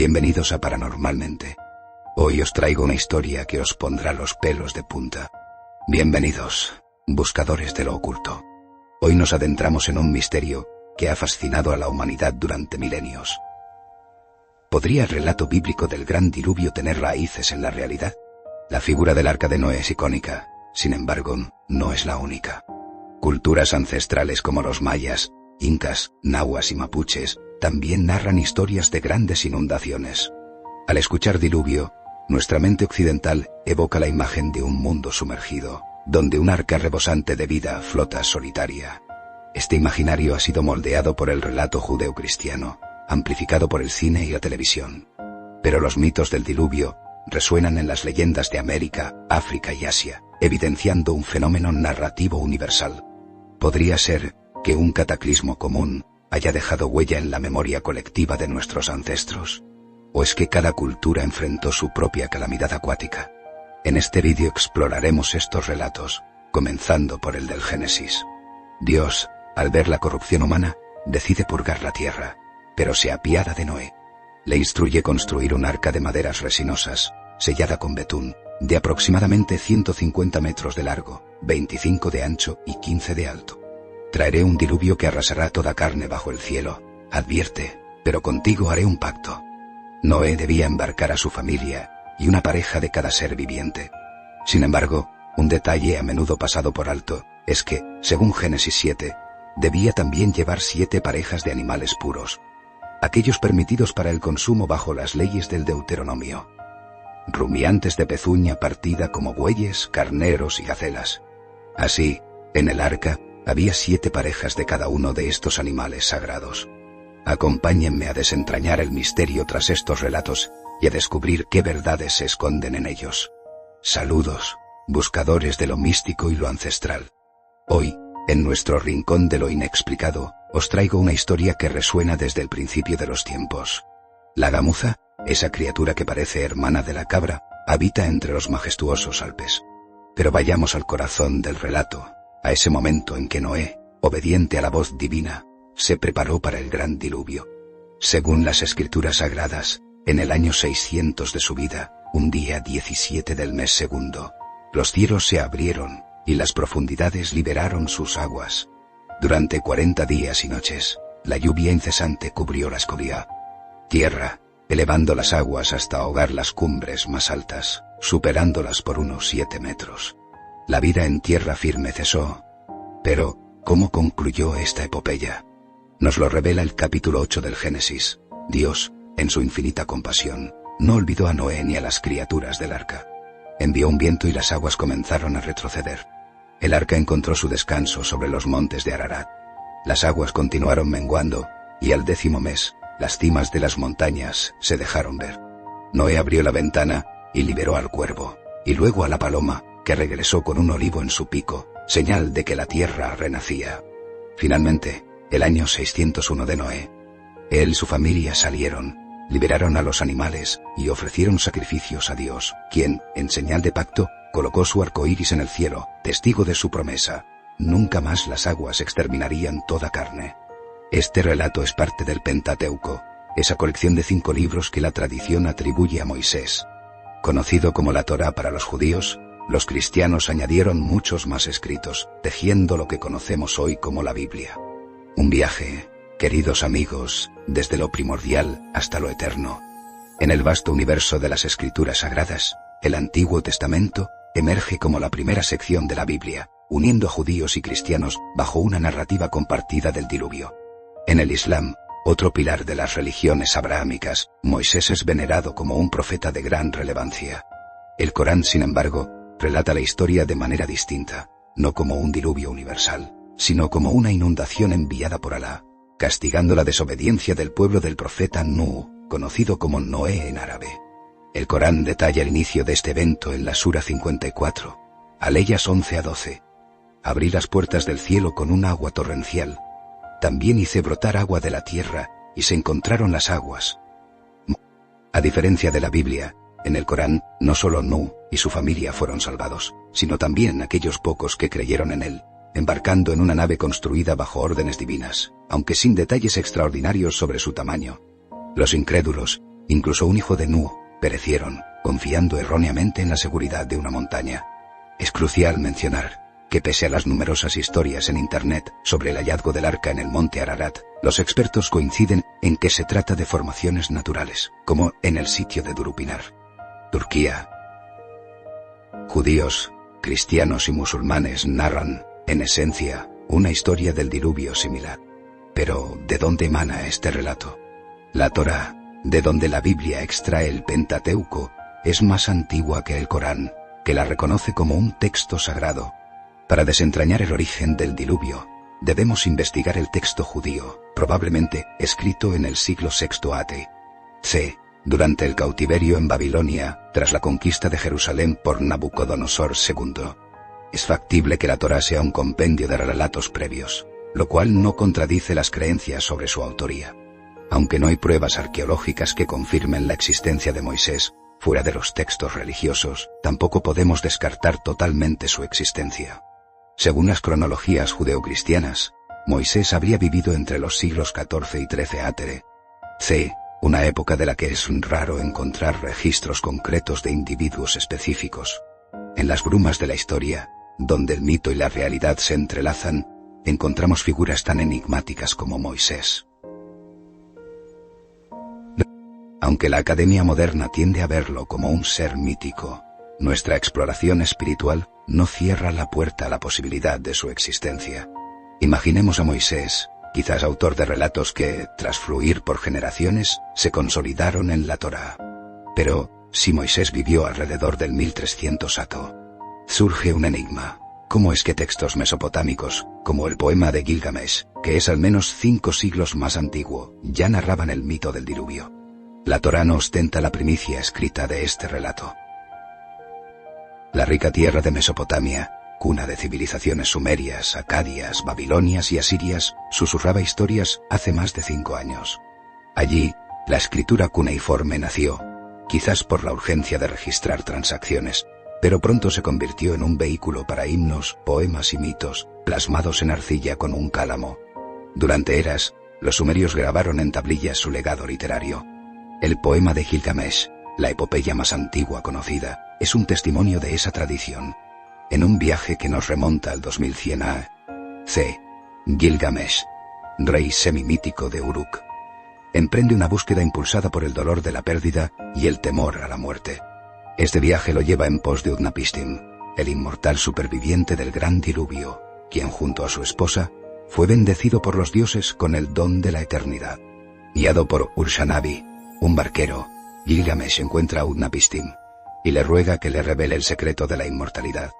Bienvenidos a Paranormalmente. Hoy os traigo una historia que os pondrá los pelos de punta. Bienvenidos, buscadores de lo oculto. Hoy nos adentramos en un misterio que ha fascinado a la humanidad durante milenios. ¿Podría el relato bíblico del gran diluvio tener raíces en la realidad? La figura del Arca de Noé es icónica, sin embargo, no es la única. Culturas ancestrales como los mayas, incas, nahuas y mapuches también narran historias de grandes inundaciones. Al escuchar diluvio, nuestra mente occidental evoca la imagen de un mundo sumergido, donde un arca rebosante de vida flota solitaria. Este imaginario ha sido moldeado por el relato judeocristiano, amplificado por el cine y la televisión. Pero los mitos del diluvio resuenan en las leyendas de América, África y Asia, evidenciando un fenómeno narrativo universal. Podría ser que un cataclismo común haya dejado huella en la memoria colectiva de nuestros ancestros. ¿O es que cada cultura enfrentó su propia calamidad acuática? En este vídeo exploraremos estos relatos, comenzando por el del Génesis. Dios, al ver la corrupción humana, decide purgar la tierra, pero se apiada de Noé. Le instruye construir un arca de maderas resinosas, sellada con betún, de aproximadamente 150 metros de largo, 25 de ancho y 15 de alto. Traeré un diluvio que arrasará toda carne bajo el cielo, advierte, pero contigo haré un pacto. Noé debía embarcar a su familia y una pareja de cada ser viviente. Sin embargo, un detalle a menudo pasado por alto es que, según Génesis 7, debía también llevar 7 parejas de animales puros, aquellos permitidos para el consumo bajo las leyes del Deuteronomio. Rumiantes de pezuña partida como bueyes, carneros y gacelas. Así, en el arca, había 7 parejas de cada uno de estos animales sagrados. Acompáñenme a desentrañar el misterio tras estos relatos y a descubrir qué verdades se esconden en ellos. Saludos, buscadores de lo místico y lo ancestral. Hoy, en nuestro rincón de lo inexplicado, os traigo una historia que resuena desde el principio de los tiempos. La gamuza, esa criatura que parece hermana de la cabra, habita entre los majestuosos Alpes. Pero vayamos al corazón del relato, a ese momento en que Noé, obediente a la voz divina, se preparó para el gran diluvio. Según las escrituras sagradas, en el año 600 de su vida, un día 17 del mes segundo, los cielos se abrieron y las profundidades liberaron sus aguas. Durante 40 días y noches, la lluvia incesante cubrió la escoria tierra, elevando las aguas hasta ahogar las cumbres más altas, superándolas por unos 7 metros. La vida en tierra firme cesó. Pero, ¿cómo concluyó esta epopeya? Nos lo revela el capítulo 8 del Génesis. Dios, en su infinita compasión, no olvidó a Noé ni a las criaturas del arca. Envió un viento y las aguas comenzaron a retroceder. El arca encontró su descanso sobre los montes de Ararat. Las aguas continuaron menguando, y al 10º mes, las cimas de las montañas se dejaron ver. Noé abrió la ventana y liberó al cuervo, y luego a la paloma, que regresó con un olivo en su pico, señal de que la tierra renacía. Finalmente, el año 601 de Noé, él y su familia salieron, liberaron a los animales y ofrecieron sacrificios a Dios, quien, en señal de pacto, colocó su arco iris en el cielo, testigo de su promesa. Nunca más las aguas exterminarían toda carne. Este relato es parte del Pentateuco, esa colección de 5 libros que la tradición atribuye a Moisés. Conocido como la Torá para los judíos, los cristianos añadieron muchos más escritos, tejiendo lo que conocemos hoy como la Biblia. Un viaje, queridos amigos, desde lo primordial hasta lo eterno. En el vasto universo de las escrituras sagradas, el Antiguo Testamento emerge como la primera sección de la Biblia, uniendo a judíos y cristianos bajo una narrativa compartida del diluvio. En el Islam, otro pilar de las religiones abrahámicas, Moisés es venerado como un profeta de gran relevancia. El Corán, sin embargo, relata la historia de manera distinta, no como un diluvio universal, sino como una inundación enviada por Alá, castigando la desobediencia del pueblo del profeta Nuh, conocido como Noé en árabe. El Corán detalla el inicio de este evento en la Sura 54, aleyas 11 a 12. Abrí las puertas del cielo con un agua torrencial. También hice brotar agua de la tierra, y se encontraron las aguas. A diferencia de la Biblia, en el Corán, no solo Nuh y su familia fueron salvados, sino también aquellos pocos que creyeron en él, embarcando en una nave construida bajo órdenes divinas, aunque sin detalles extraordinarios sobre su tamaño. Los incrédulos, incluso un hijo de Nu, perecieron, confiando erróneamente en la seguridad de una montaña. Es crucial mencionar que pese a las numerosas historias en Internet sobre el hallazgo del arca en el monte Ararat, los expertos coinciden en que se trata de formaciones naturales, como en el sitio de Durupinar, Turquía. Judíos, cristianos y musulmanes narran, en esencia, una historia del diluvio similar. Pero, ¿de dónde emana este relato? La Torá, de donde la Biblia extrae el Pentateuco, es más antigua que el Corán, que la reconoce como un texto sagrado. Para desentrañar el origen del diluvio, debemos investigar el texto judío, probablemente escrito en el siglo VI a.C., durante el cautiverio en Babilonia, tras la conquista de Jerusalén por Nabucodonosor II. Es factible que la Torá sea un compendio de relatos previos, lo cual no contradice las creencias sobre su autoría. Aunque no hay pruebas arqueológicas que confirmen la existencia de Moisés, fuera de los textos religiosos, tampoco podemos descartar totalmente su existencia. Según las cronologías judeocristianas, Moisés habría vivido entre los siglos XIV y XIII a.C., una época de la que es raro encontrar registros concretos de individuos específicos. En las brumas de la historia, donde el mito y la realidad se entrelazan, encontramos figuras tan enigmáticas como Moisés. Aunque la academia moderna tiende a verlo como un ser mítico, nuestra exploración espiritual no cierra la puerta a la posibilidad de su existencia. Imaginemos a Moisés, quizás autor de relatos que, tras fluir por generaciones, se consolidaron en la Torá. Pero, si Moisés vivió alrededor del 1300 a.C., surge un enigma. ¿Cómo es que textos mesopotámicos, como el poema de Gilgamesh, que es al menos 5 siglos más antiguo, ya narraban el mito del diluvio? La Torá no ostenta la primicia escrita de este relato. La rica tierra de Mesopotamia, cuna de civilizaciones sumerias, acadias, babilonias y asirias, susurraba historias hace más de 5 años. Allí, la escritura cuneiforme nació, quizás por la urgencia de registrar transacciones, pero pronto se convirtió en un vehículo para himnos, poemas y mitos, plasmados en arcilla con un cálamo. Durante eras, los sumerios grabaron en tablillas su legado literario. El poema de Gilgamesh, la epopeya más antigua conocida, es un testimonio de esa tradición. En un viaje que nos remonta al 2100 a.C., Gilgamesh, rey semimítico de Uruk, emprende una búsqueda impulsada por el dolor de la pérdida y el temor a la muerte. Este viaje lo lleva en pos de Utnapishtim, el inmortal superviviente del gran diluvio, quien junto a su esposa, fue bendecido por los dioses con el don de la eternidad. Guiado por Urshanabi, un barquero, Gilgamesh encuentra a Utnapishtim y le ruega que le revele el secreto de la inmortalidad.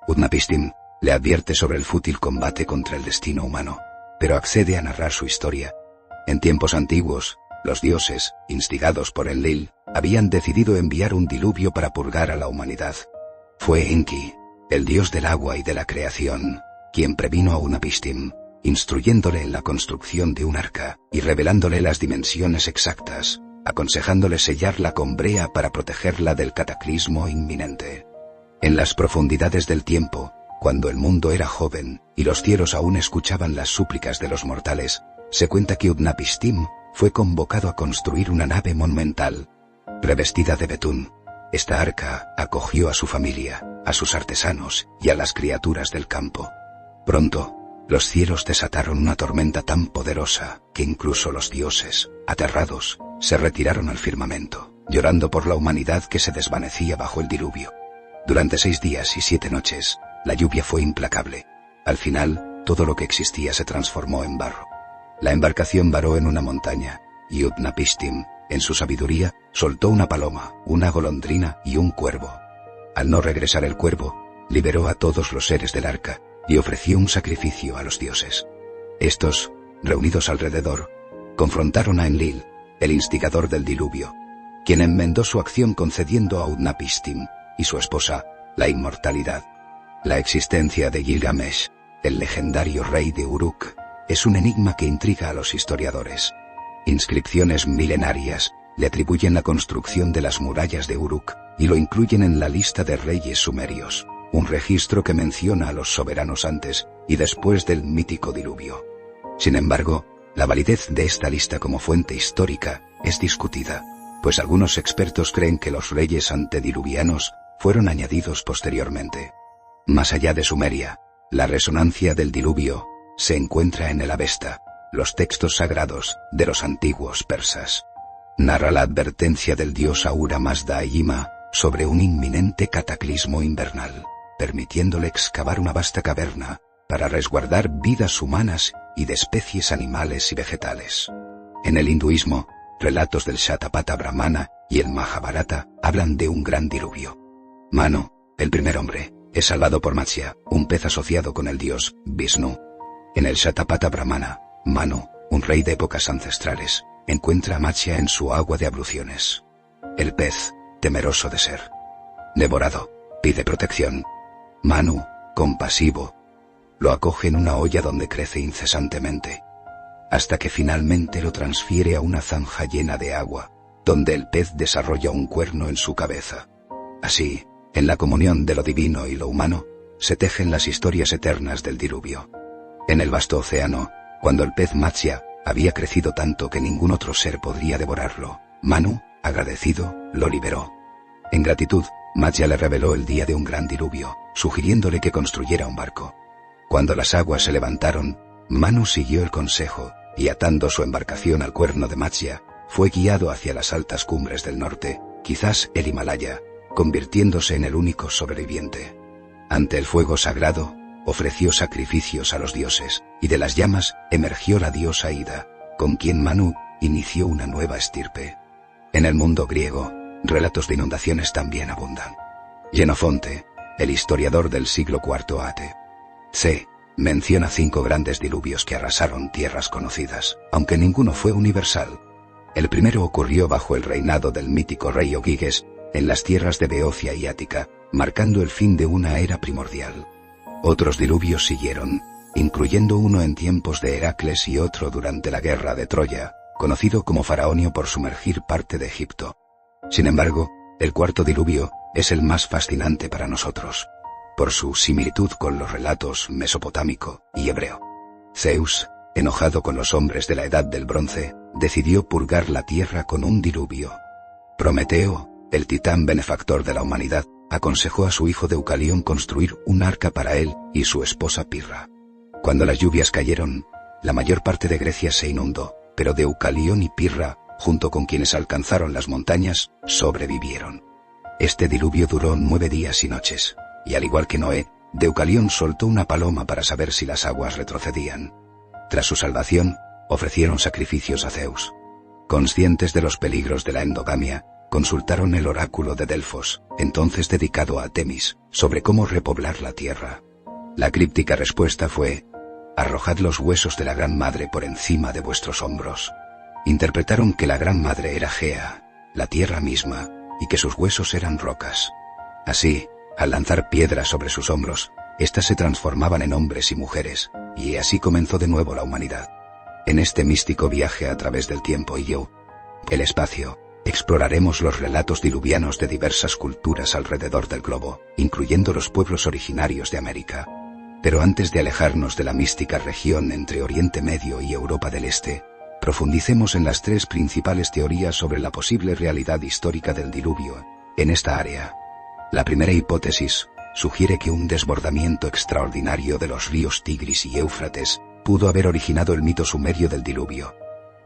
Utnapishtim le advierte sobre el fútil combate contra el destino humano, pero accede a narrar su historia. En tiempos antiguos, los dioses, instigados por Enlil, habían decidido enviar un diluvio para purgar a la humanidad. Fue Enki, el dios del agua y de la creación, quien previno a Utnapishtim, instruyéndole en la construcción de un arca y revelándole las dimensiones exactas, aconsejándole sellarla con brea para protegerla del cataclismo inminente. En las profundidades del tiempo, cuando el mundo era joven y los cielos aún escuchaban las súplicas de los mortales, se cuenta que Utnapishtim fue convocado a construir una nave monumental. Revestida de betún, esta arca acogió a su familia, a sus artesanos y a las criaturas del campo. Pronto, los cielos desataron una tormenta tan poderosa que incluso los dioses, aterrados, se retiraron al firmamento, llorando por la humanidad que se desvanecía bajo el diluvio. Durante 6 días y 7 noches, la lluvia fue implacable. Al final, todo lo que existía se transformó en barro. La embarcación varó en una montaña, y Utnapishtim, en su sabiduría, soltó una paloma, una golondrina y un cuervo. Al no regresar el cuervo, liberó a todos los seres del arca, y ofreció un sacrificio a los dioses. Estos, reunidos alrededor, confrontaron a Enlil, el instigador del diluvio, quien enmendó su acción concediendo a Utnapishtim y su esposa la inmortalidad. La existencia de Gilgamesh, el legendario rey de Uruk, es un enigma que intriga a los historiadores. Inscripciones milenarias le atribuyen la construcción de las murallas de Uruk y lo incluyen en la lista de reyes sumerios, un registro que menciona a los soberanos antes y después del mítico diluvio. Sin embargo, la validez de esta lista como fuente histórica es discutida. pues algunos expertos creen que los reyes antediluvianos fueron añadidos posteriormente. Más allá de Sumeria, la resonancia del diluvio se encuentra en el Avesta, los textos sagrados de los antiguos persas. Narra la advertencia del dios Ahura Mazda Yima sobre un inminente cataclismo invernal, permitiéndole excavar una vasta caverna para resguardar vidas humanas y de especies animales y vegetales. En el hinduismo, relatos del Shatapatha Brahmana y el Mahabharata hablan de un gran diluvio. Manu, el primer hombre, es salvado por Matsya, un pez asociado con el dios Vishnu. En el Shatapatha Brahmana, Manu, un rey de épocas ancestrales, encuentra a Matsya en su agua de abluciones. El pez, temeroso de ser devorado, pide protección. Manu, compasivo, lo acoge en una olla donde crece incesantemente, hasta que finalmente lo transfiere a una zanja llena de agua, donde el pez desarrolla un cuerno en su cabeza. Así, en la comunión de lo divino y lo humano, se tejen las historias eternas del diluvio. En el vasto océano, cuando el pez Matsya había crecido tanto que ningún otro ser podría devorarlo, Manu, agradecido, lo liberó. En gratitud, Matsya le reveló el día de un gran diluvio, sugiriéndole que construyera un barco. Cuando las aguas se levantaron, Manu siguió el consejo, y atando su embarcación al cuerno de Matsya, fue guiado hacia las altas cumbres del norte, quizás el Himalaya, convirtiéndose en el único sobreviviente. Ante el fuego sagrado, ofreció sacrificios a los dioses, y de las llamas emergió la diosa Ida, con quien Manu inició una nueva estirpe. En el mundo griego, relatos de inundaciones también abundan. Jenofonte, el historiador del siglo IV a.C., menciona 5 grandes diluvios que arrasaron tierras conocidas, aunque ninguno fue universal. El primero ocurrió bajo el reinado del mítico rey Ogyges, en las tierras de Beocia y Ática, marcando el fin de una era primordial. Otros diluvios siguieron, incluyendo uno en tiempos de Heracles y otro durante la guerra de Troya, conocido como Faraonio por sumergir parte de Egipto. Sin embargo, el cuarto diluvio es el más fascinante para nosotros, por su similitud con los relatos mesopotámico y hebreo. Zeus, enojado con los hombres de la Edad del Bronce, decidió purgar la tierra con un diluvio. Prometeo, el titán benefactor de la humanidad, aconsejó a su hijo Deucalión construir un arca para él y su esposa Pirra. Cuando las lluvias cayeron, la mayor parte de Grecia se inundó, pero Deucalión y Pirra, junto con quienes alcanzaron las montañas, sobrevivieron. Este diluvio duró 9 días y noches, y al igual que Noé, Deucalión soltó una paloma para saber si las aguas retrocedían. Tras su salvación, ofrecieron sacrificios a Zeus. Conscientes de los peligros de la endogamia, consultaron el oráculo de Delfos, entonces dedicado a Temis, sobre cómo repoblar la tierra. La críptica respuesta fue: arrojad los huesos de la Gran Madre por encima de vuestros hombros. Interpretaron que la Gran Madre era Gea, la tierra misma, y que sus huesos eran rocas. Así, al lanzar piedras sobre sus hombros, éstas se transformaban en hombres y mujeres, y así comenzó de nuevo la humanidad. En este místico viaje a través del tiempo y el espacio, exploraremos los relatos diluvianos de diversas culturas alrededor del globo, incluyendo los pueblos originarios de América. Pero antes de alejarnos de la mística región entre Oriente Medio y Europa del Este, profundicemos en las 3 principales teorías sobre la posible realidad histórica del diluvio en esta área. La primera hipótesis sugiere que un desbordamiento extraordinario de los ríos Tigris y Éufrates pudo haber originado el mito sumerio del diluvio.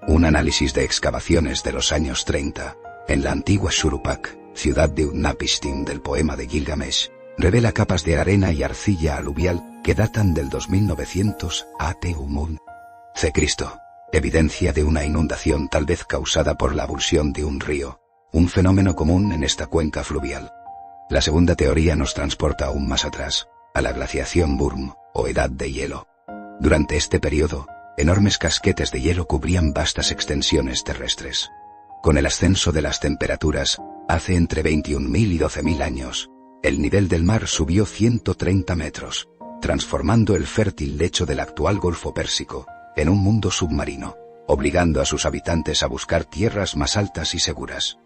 Un análisis de excavaciones de los años 30, en la antigua Shuruppak, ciudad de Utnapishtim del poema de Gilgamesh, revela capas de arena y arcilla aluvial que datan del 2900 a.T. C. Evidencia de una inundación tal vez causada por la abulsión de un río, un fenómeno común en esta cuenca fluvial. La segunda teoría nos transporta aún más atrás, a la glaciación Burm, o Edad de Hielo. Durante este periodo, enormes casquetes de hielo cubrían vastas extensiones terrestres. Con el ascenso de las temperaturas, hace entre 21.000 y 12.000 años, el nivel del mar subió 130 metros, transformando el fértil lecho del actual Golfo Pérsico en un mundo submarino, obligando a sus habitantes a buscar tierras más altas y seguras.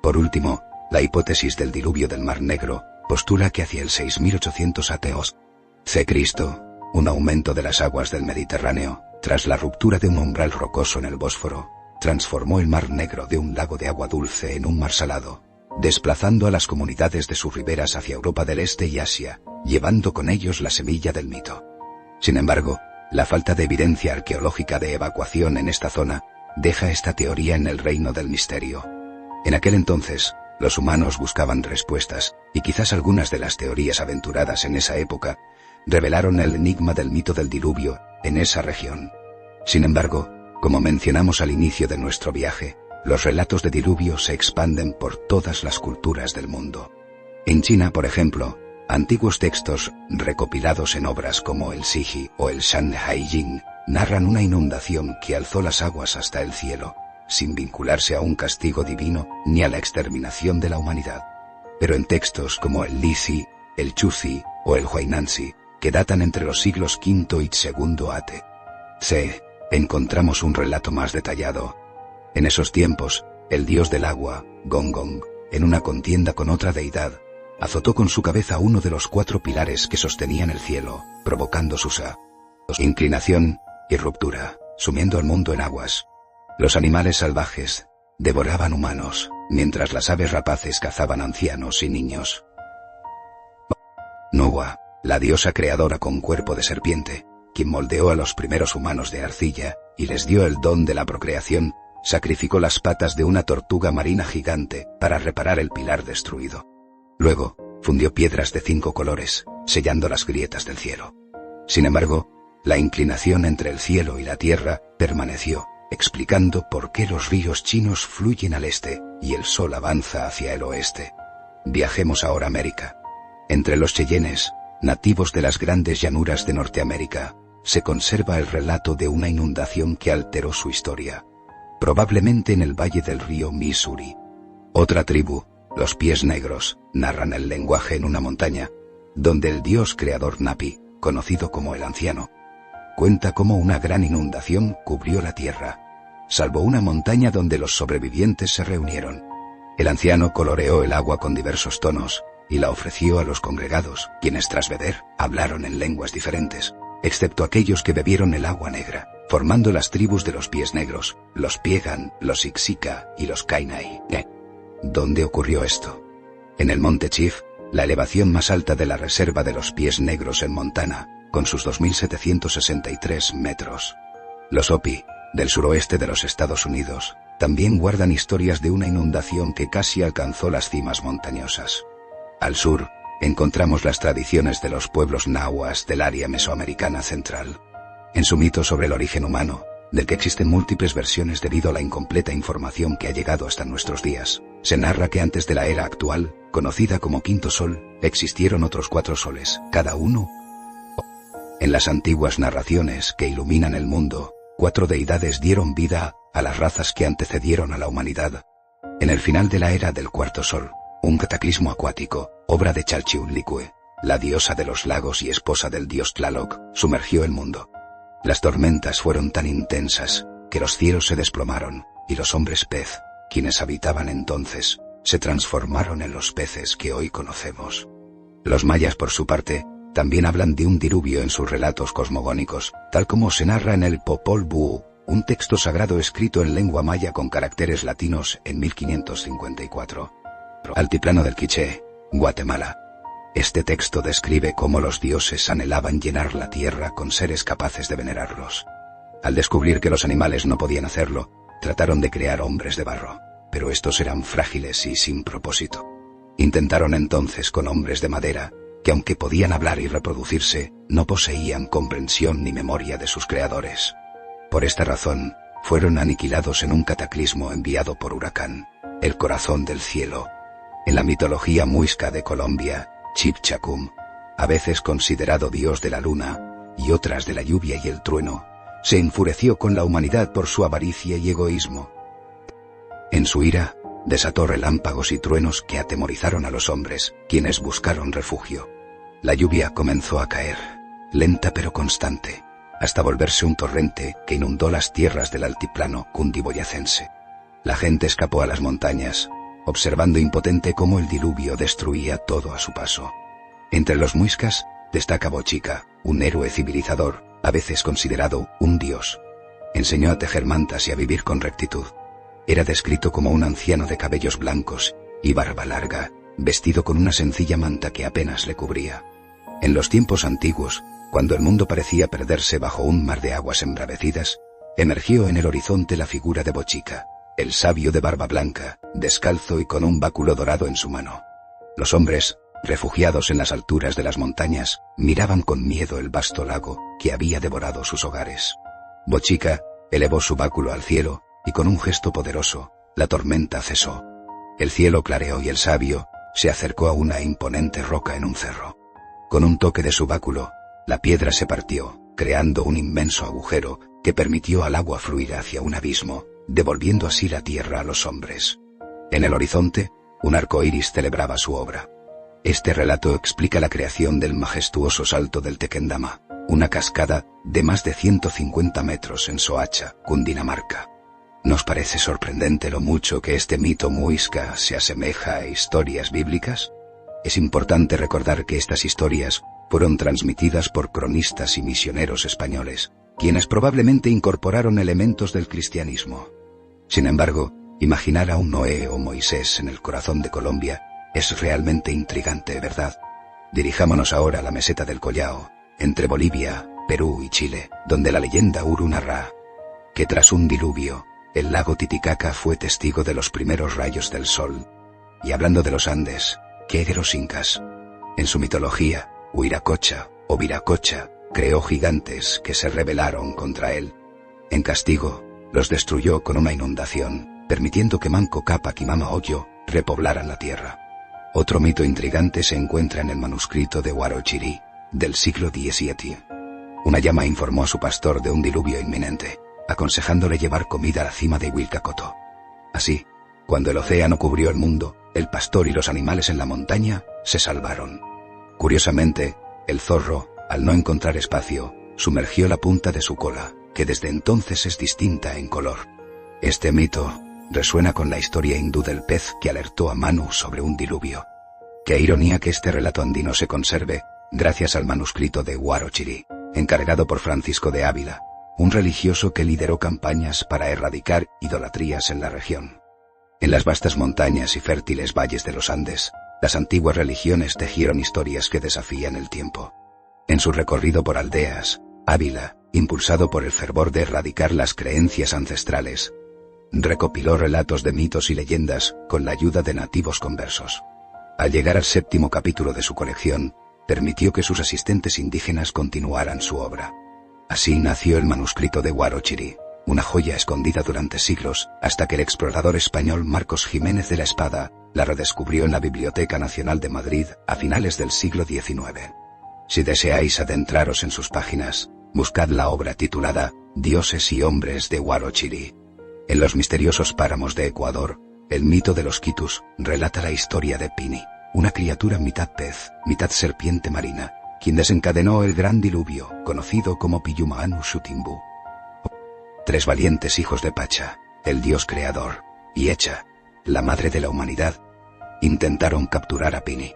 Por último, la hipótesis del diluvio del Mar Negro postula que hacia el 6800 a.C., un aumento de las aguas del Mediterráneo, tras la ruptura de un umbral rocoso en el Bósforo, transformó el Mar Negro de un lago de agua dulce en un mar salado, desplazando a las comunidades de sus riberas hacia Europa del Este y Asia, llevando con ellos la semilla del mito. Sin embargo, la falta de evidencia arqueológica de evacuación en esta zona deja esta teoría en el reino del misterio. En aquel entonces, los humanos buscaban respuestas, y quizás algunas de las teorías aventuradas en esa época revelaron el enigma del mito del diluvio en esa región. Sin embargo, como mencionamos al inicio de nuestro viaje, los relatos de diluvio se expanden por todas las culturas del mundo. En China, por ejemplo, antiguos textos recopilados en obras como el Siji o el Shanhai Jing narran una inundación que alzó las aguas hasta el cielo, sin vincularse a un castigo divino ni a la exterminación de la humanidad. Pero en textos como el Lizi, el Chuzi o el Huainanzi, que datan entre los siglos V y II a.C., encontramos un relato más detallado. En esos tiempos, el dios del agua, Gong, en una contienda con otra deidad, azotó con su cabeza uno de los 4 pilares que sostenían el cielo, provocando su inclinación y ruptura, sumiendo al mundo en aguas. Los animales salvajes devoraban humanos, mientras las aves rapaces cazaban ancianos y niños. Nuwa, la diosa creadora con cuerpo de serpiente, quien moldeó a los primeros humanos de arcilla y les dio el don de la procreación, sacrificó las patas de una tortuga marina gigante para reparar el pilar destruido. Luego, fundió piedras de 5 colores, sellando las grietas del cielo. Sin embargo, la inclinación entre el cielo y la tierra permaneció, explicando por qué los ríos chinos fluyen al este y el sol avanza hacia el oeste. Viajemos ahora a América. Entre los cheyennes, nativos de las grandes llanuras de Norteamérica, se conserva el relato de una inundación que alteró su historia, probablemente en el valle del río Missouri. Otra tribu, los Pies Negros, narran el lenguaje en una montaña, donde el dios creador Napi, conocido como el Anciano, cuenta cómo una gran inundación cubrió la tierra, salvo una montaña donde los sobrevivientes se reunieron. El Anciano coloreó el agua con diversos tonos y la ofreció a los congregados, quienes tras beber hablaron en lenguas diferentes, excepto aquellos que bebieron el agua negra, formando las tribus de los Pies Negros, los Piegan, los Ixica y los Kainai. ¿Dónde ocurrió esto? En el Monte Chief, la elevación más alta de la reserva de los Pies Negros en Montana, con sus 2.763 metros. Los Hopi, del suroeste de los Estados Unidos, también guardan historias de una inundación que casi alcanzó las cimas montañosas. Al sur, encontramos las tradiciones de los pueblos nahuas del área mesoamericana central. En su mito sobre el origen humano, del que existen múltiples versiones debido a la incompleta información que ha llegado hasta nuestros días, se narra que antes de la era actual, conocida como Quinto Sol, existieron otros 4 soles, cada uno. En las antiguas narraciones que iluminan el mundo, 4 deidades dieron vida a las razas que antecedieron a la humanidad. En el final de la era del Cuarto Sol, un cataclismo acuático, obra de Chalchiuhtlicue, la diosa de los lagos y esposa del dios Tlaloc, sumergió el mundo. Las tormentas fueron tan intensas que los cielos se desplomaron, y los hombres pez, quienes habitaban entonces, se transformaron en los peces que hoy conocemos. Los mayas, por su parte, también hablan de un diluvio en sus relatos cosmogónicos, tal como se narra en el Popol Vuh, un texto sagrado escrito en lengua maya con caracteres latinos en 1554. Altiplano del Quiché, Guatemala. Este texto describe cómo los dioses anhelaban llenar la tierra con seres capaces de venerarlos. Al descubrir que los animales no podían hacerlo, trataron de crear hombres de barro, pero estos eran frágiles y sin propósito. Intentaron entonces con hombres de madera, que aunque podían hablar y reproducirse, no poseían comprensión ni memoria de sus creadores. Por esta razón, fueron aniquilados en un cataclismo enviado por Huracán, el corazón del cielo. En la mitología muisca de Colombia, Chipchacum, a veces considerado dios de la luna, y otras de la lluvia y el trueno, se enfureció con la humanidad por su avaricia y egoísmo. En su ira, desató relámpagos y truenos que atemorizaron a los hombres, quienes buscaron refugio. La lluvia comenzó a caer, lenta pero constante, hasta volverse un torrente que inundó las tierras del altiplano cundiboyacense. La gente escapó a las montañas, observando impotente cómo el diluvio destruía todo a su paso. Entre los muiscas, destaca Bochica, un héroe civilizador, a veces considerado un dios. Enseñó a tejer mantas y a vivir con rectitud. Era descrito como un anciano de cabellos blancos y barba larga, vestido con una sencilla manta que apenas le cubría. En los tiempos antiguos, cuando el mundo parecía perderse bajo un mar de aguas embravecidas, emergió en el horizonte la figura de Bochica, el sabio de barba blanca, descalzo y con un báculo dorado en su mano. Los hombres, refugiados en las alturas de las montañas, miraban con miedo el vasto lago que había devorado sus hogares. Bochica elevó su báculo al cielo, y con un gesto poderoso, la tormenta cesó. El cielo clareó y el sabio se acercó a una imponente roca en un cerro. Con un toque de su báculo, la piedra se partió, creando un inmenso agujero que permitió al agua fluir hacia un abismo, devolviendo así la tierra a los hombres. En el horizonte, un arco iris celebraba su obra. Este relato explica la creación del majestuoso salto del Tequendama, una cascada de más de 150 metros en Soacha, Cundinamarca. ¿Nos parece sorprendente lo mucho que este mito muisca se asemeja a historias bíblicas? Es importante recordar que estas historias fueron transmitidas por cronistas y misioneros españoles, quienes probablemente incorporaron elementos del cristianismo. Sin embargo, imaginar a un Noé o Moisés en el corazón de Colombia es realmente intrigante, ¿verdad? Dirijámonos ahora a la meseta del Collao, entre Bolivia, Perú y Chile, donde la leyenda Uru narra que tras un diluvio, el lago Titicaca fue testigo de los primeros rayos del sol. Y hablando de los Andes, ¿qué de los incas? En su mitología, Huiracocha o Viracocha creó gigantes que se rebelaron contra él. En castigo, los destruyó con una inundación, permitiendo que Manco Cápac y Mama Oyo repoblaran la tierra. Otro mito intrigante se encuentra en el manuscrito de Huarochirí, del siglo XVII. Una llama informó a su pastor de un diluvio inminente, aconsejándole llevar comida a la cima de Huilcacoto. Así, cuando el océano cubrió el mundo, el pastor y los animales en la montaña se salvaron. Curiosamente, el zorro, al no encontrar espacio, sumergió la punta de su cola, que desde entonces es distinta en color. Este mito resuena con la historia hindú del pez que alertó a Manu sobre un diluvio. Qué ironía que este relato andino se conserve, gracias al manuscrito de Huarochirí, encargado por Francisco de Ávila, un religioso que lideró campañas para erradicar idolatrías en la región. En las vastas montañas y fértiles valles de los Andes, las antiguas religiones tejieron historias que desafían el tiempo. En su recorrido por aldeas, Ávila, impulsado por el fervor de erradicar las creencias ancestrales, recopiló relatos de mitos y leyendas con la ayuda de nativos conversos. Al llegar al 7º capítulo de su colección, permitió que sus asistentes indígenas continuaran su obra. Así nació el manuscrito de Huarochirí, una joya escondida durante siglos, hasta que el explorador español Marcos Jiménez de la Espada la redescubrió en la Biblioteca Nacional de Madrid a finales del siglo XIX. Si deseáis adentraros en sus páginas, buscad la obra titulada Dioses y Hombres de Huarochirí. En los misteriosos páramos de Ecuador, el mito de los Quitus relata la historia de Pini, una criatura mitad pez, mitad serpiente marina, quien desencadenó el gran diluvio, conocido como Piyumaanu Shutimbu. 3 valientes hijos de Pacha, el dios creador, y Echa, la madre de la humanidad, intentaron capturar a Pini.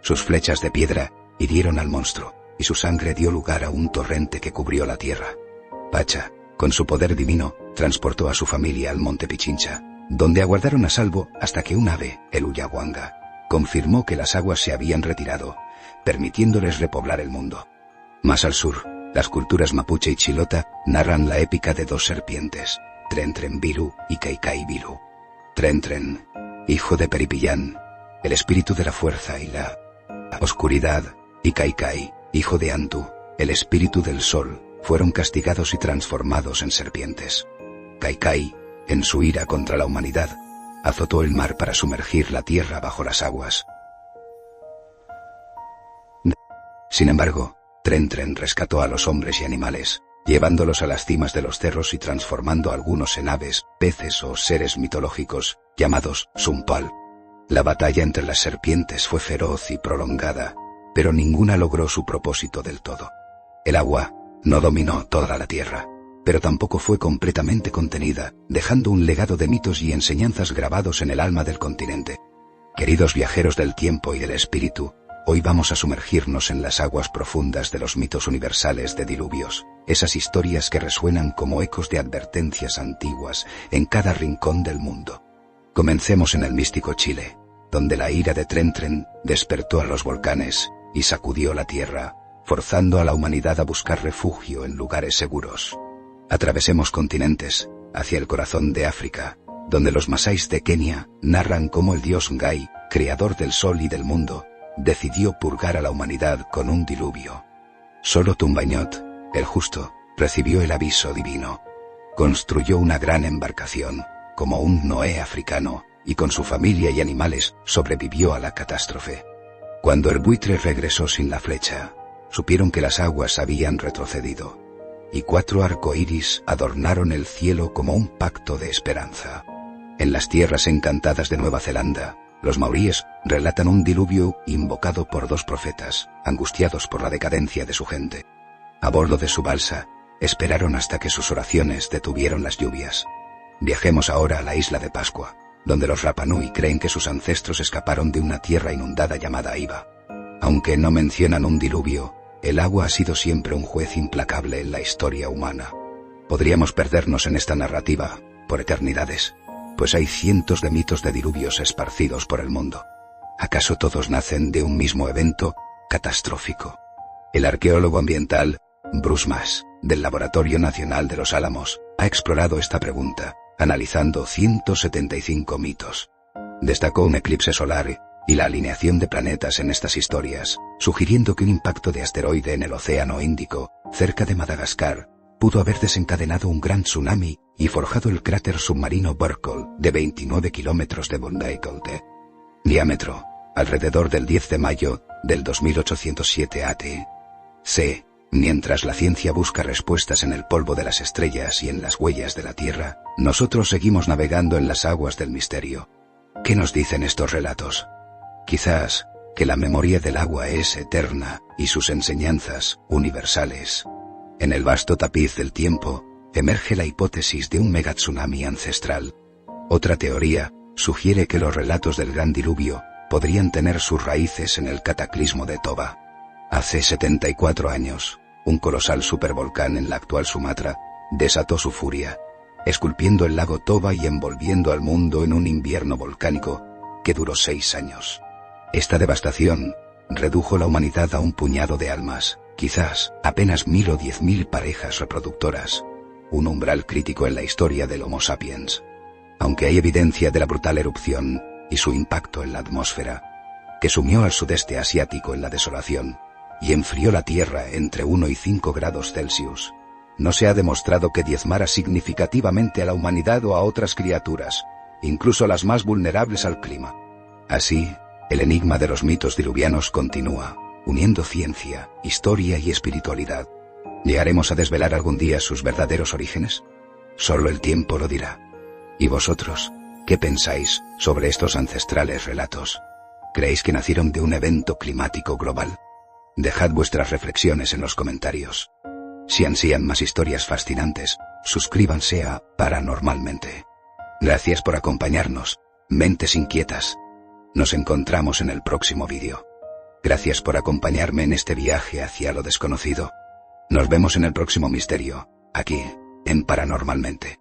Sus flechas de piedra hirieron al monstruo, y su sangre dio lugar a un torrente que cubrió la tierra. Pacha, con su poder divino, transportó a su familia al monte Pichincha, donde aguardaron a salvo hasta que un ave, el Uyahuanga, confirmó que las aguas se habían retirado, permitiéndoles repoblar el mundo. Más al sur, las culturas mapuche y chilota narran la épica de 2 serpientes, Tren Viru y Kaikai Viru. Tren, hijo de Peripillán, el espíritu de la fuerza y la oscuridad, y Kaikai, hijo de Antu, el espíritu del sol, fueron castigados y transformados en serpientes. Kaikai, en su ira contra la humanidad, azotó el mar para sumergir la tierra bajo las aguas. Sin embargo, Tren rescató a los hombres y animales, llevándolos a las cimas de los cerros y transformando a algunos en aves, peces o seres mitológicos, llamados Sumpal. La batalla entre las serpientes fue feroz y prolongada, pero ninguna logró su propósito del todo. El agua no dominó toda la tierra, pero tampoco fue completamente contenida, dejando un legado de mitos y enseñanzas grabados en el alma del continente. Queridos viajeros del tiempo y del espíritu, Hoy vamos a sumergirnos en las aguas profundas de los mitos universales de diluvios, esas historias que resuenan como ecos de advertencias antiguas en cada rincón del mundo. Comencemos en el místico Chile, donde la ira de Trentren despertó a los volcanes y sacudió la tierra, forzando a la humanidad a buscar refugio en lugares seguros. Atravesemos continentes, hacia el corazón de África, donde los masáis de Kenia narran cómo el dios Ngai, creador del sol y del mundo, decidió purgar a la humanidad con un diluvio. Solo Tumbañot, el justo, recibió el aviso divino. Construyó una gran embarcación, como un Noé africano, y con su familia y animales sobrevivió a la catástrofe. Cuando el buitre regresó sin la flecha, supieron que las aguas habían retrocedido, y 4 arcoíris adornaron el cielo como un pacto de esperanza. En las tierras encantadas de Nueva Zelanda, los maoríes relatan un diluvio invocado por 2 profetas, angustiados por la decadencia de su gente. A bordo de su balsa, esperaron hasta que sus oraciones detuvieron las lluvias. Viajemos ahora a la isla de Pascua, donde los Rapa Nui creen que sus ancestros escaparon de una tierra inundada llamada Iva. Aunque no mencionan un diluvio, el agua ha sido siempre un juez implacable en la historia humana. Podríamos perdernos en esta narrativa por eternidades, pues hay cientos de mitos de diluvios esparcidos por el mundo. ¿Acaso todos nacen de un mismo evento catastrófico? El arqueólogo ambiental Bruce Mass, del Laboratorio Nacional de los Álamos, ha explorado esta pregunta, analizando 175 mitos. Destacó un eclipse solar y la alineación de planetas en estas historias, sugiriendo que un impacto de asteroide en el Océano Índico, cerca de Madagascar, pudo haber desencadenado un gran tsunami y forjado el cráter submarino Burckle, de 29 kilómetros de Bundaykilde. Diámetro, alrededor del 10 de mayo del 2807 AT. C. Mientras la ciencia busca respuestas en el polvo de las estrellas y en las huellas de la Tierra, nosotros seguimos navegando en las aguas del misterio. ¿Qué nos dicen estos relatos? Quizás que la memoria del agua es eterna y sus enseñanzas universales. En el vasto tapiz del tiempo, emerge la hipótesis de un megatsunami ancestral. Otra teoría sugiere que los relatos del gran diluvio podrían tener sus raíces en el cataclismo de Toba. Hace 74 años, un colosal supervolcán en la actual Sumatra desató su furia, esculpiendo el lago Toba y envolviendo al mundo en un invierno volcánico que duró 6 años. Esta devastación redujo la humanidad a un puñado de almas, quizás apenas 1000 o 10.000 parejas reproductoras, un umbral crítico en la historia del Homo sapiens. Aunque hay evidencia de la brutal erupción y su impacto en la atmósfera, que sumió al sudeste asiático en la desolación y enfrió la Tierra entre 1 y 5 grados Celsius, no se ha demostrado que diezmara significativamente a la humanidad o a otras criaturas, incluso las más vulnerables al clima. Así, el enigma de los mitos diluvianos continúa, uniendo ciencia, historia y espiritualidad. ¿Llegaremos a desvelar algún día sus verdaderos orígenes? Solo el tiempo lo dirá. ¿Y vosotros, qué pensáis sobre estos ancestrales relatos? ¿Creéis que nacieron de un evento climático global? Dejad vuestras reflexiones en los comentarios. Si ansían más historias fascinantes, suscríbanse a Paranormalmente. Gracias por acompañarnos, mentes inquietas. Nos encontramos en el próximo vídeo. Gracias por acompañarme en este viaje hacia lo desconocido. Nos vemos en el próximo misterio, aquí, en Paranormalmente.